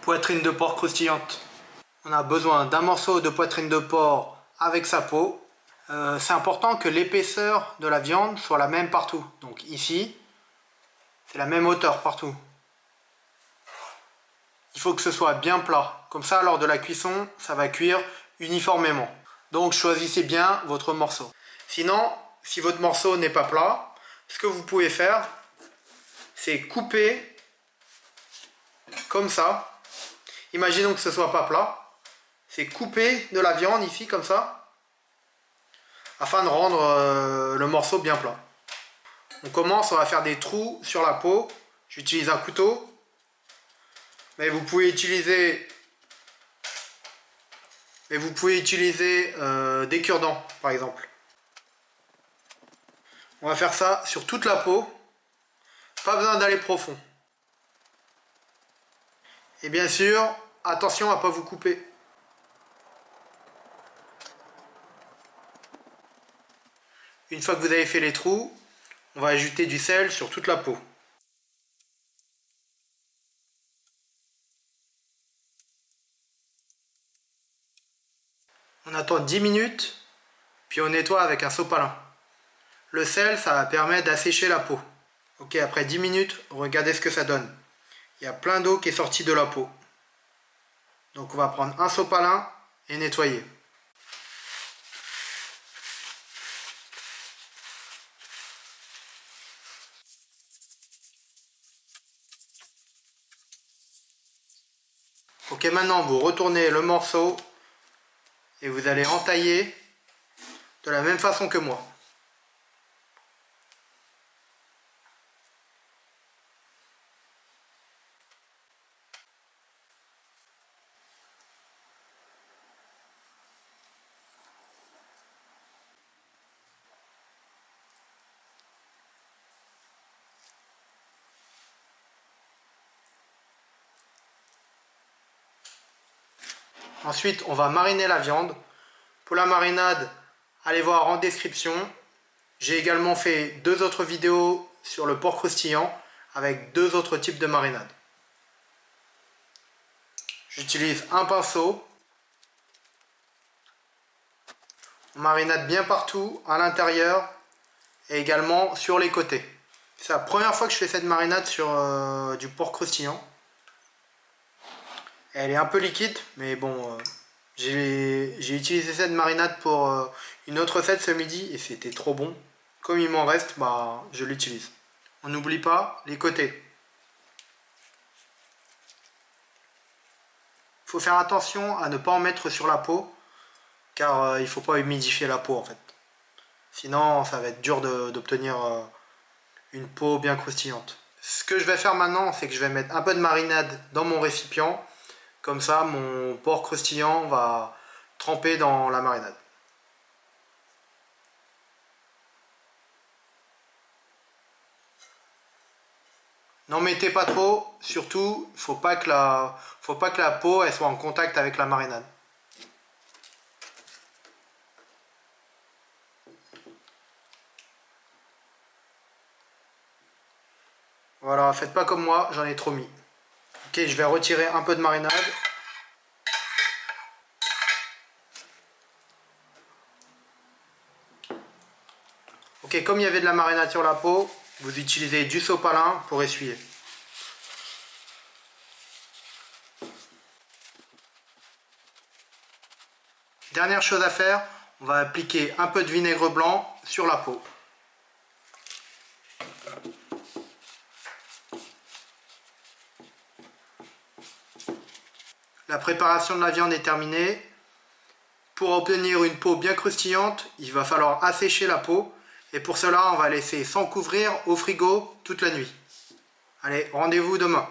Poitrine de porc croustillante. On a besoin d'un morceau de poitrine de porc avec sa peau. C'est important que l'épaisseur de la viande soit la même partout. Donc ici, c'est la même hauteur partout. Il faut que ce soit bien plat. Comme ça, lors de la cuisson, ça va cuire uniformément. Donc choisissez bien votre morceau. Sinon, si votre morceau n'est pas plat, ce que vous pouvez faire, c'est couper comme ça. Imaginons que ce soit pas plat. C'est couper de la viande ici comme ça, afin de rendre le morceau bien plat. On commence, on va faire des trous sur la peau. J'utilise un couteau. Mais vous pouvez utiliser des cure-dents par exemple. On va faire ça sur toute la peau. Pas besoin d'aller profond. Et bien sûr, attention à ne pas vous couper. Une fois que vous avez fait les trous, on va ajouter du sel sur toute la peau. On attend 10 minutes, puis on nettoie avec un sopalin. Le sel, ça permet d'assécher la peau. Ok, après 10 minutes, regardez ce que ça donne. Il y a plein d'eau qui est sortie de la peau. Donc on va prendre un sopalin et nettoyer. Ok, maintenant vous retournez le morceau et vous allez entailler de la même façon que moi. Ensuite, on va mariner la viande. Pour la marinade, allez voir en description. J'ai également fait 2 autres vidéos sur le porc croustillant avec 2 autres types de marinade. J'utilise un pinceau. On marinade bien partout, à l'intérieur et également sur les côtés. C'est la première fois que je fais cette marinade sur du porc croustillant. Elle est un peu liquide, mais bon, j'ai utilisé cette marinade pour une autre recette ce midi et c'était trop bon. Comme il m'en reste, bah, je l'utilise. On n'oublie pas les côtés. Il faut faire attention à ne pas en mettre sur la peau, car il ne faut pas humidifier la peau en fait. Sinon, ça va être dur d'obtenir une peau bien croustillante. Ce que je vais faire maintenant, c'est que je vais mettre un peu de marinade dans mon récipient. Comme ça, mon porc croustillant va tremper dans la marinade. N'en mettez pas trop, surtout, faut pas que la peau elle soit en contact avec la marinade. Voilà, faites pas comme moi, j'en ai trop mis. Ok, je vais retirer un peu de marinade. Ok, comme il y avait de la marinade sur la peau, vous utilisez du sopalin pour essuyer. Dernière chose à faire, on va appliquer un peu de vinaigre blanc sur la peau. La préparation de la viande est terminée. Pour obtenir une peau bien croustillante, il va falloir assécher la peau. Et pour cela, on va laisser sans couvrir au frigo toute la nuit. Allez, rendez-vous demain.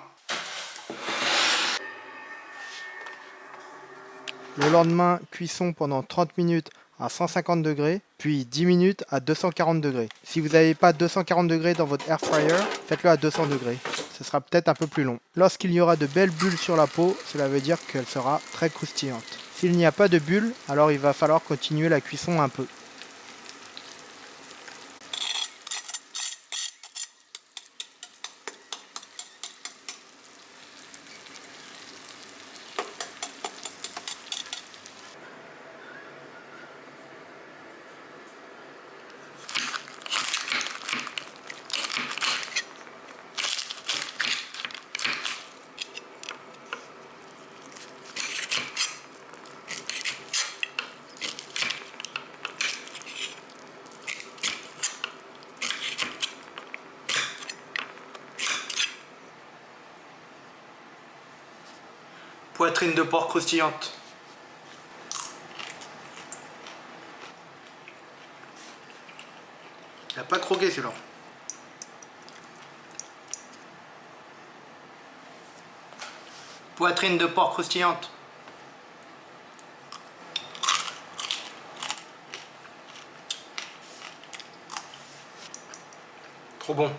Le lendemain, cuisson pendant 30 minutes à 150 degrés, puis 10 minutes à 240 degrés. Si vous n'avez pas 240 degrés dans votre air fryer, faites-le à 200 degrés. Ce sera peut-être un peu plus long. Lorsqu'il y aura de belles bulles sur la peau, cela veut dire qu'elle sera très croustillante. S'il n'y a pas de bulles, alors il va falloir continuer la cuisson un peu. Poitrine de porc croustillante. Il n'a pas croqué celui-là. Poitrine de porc croustillante. Trop bon.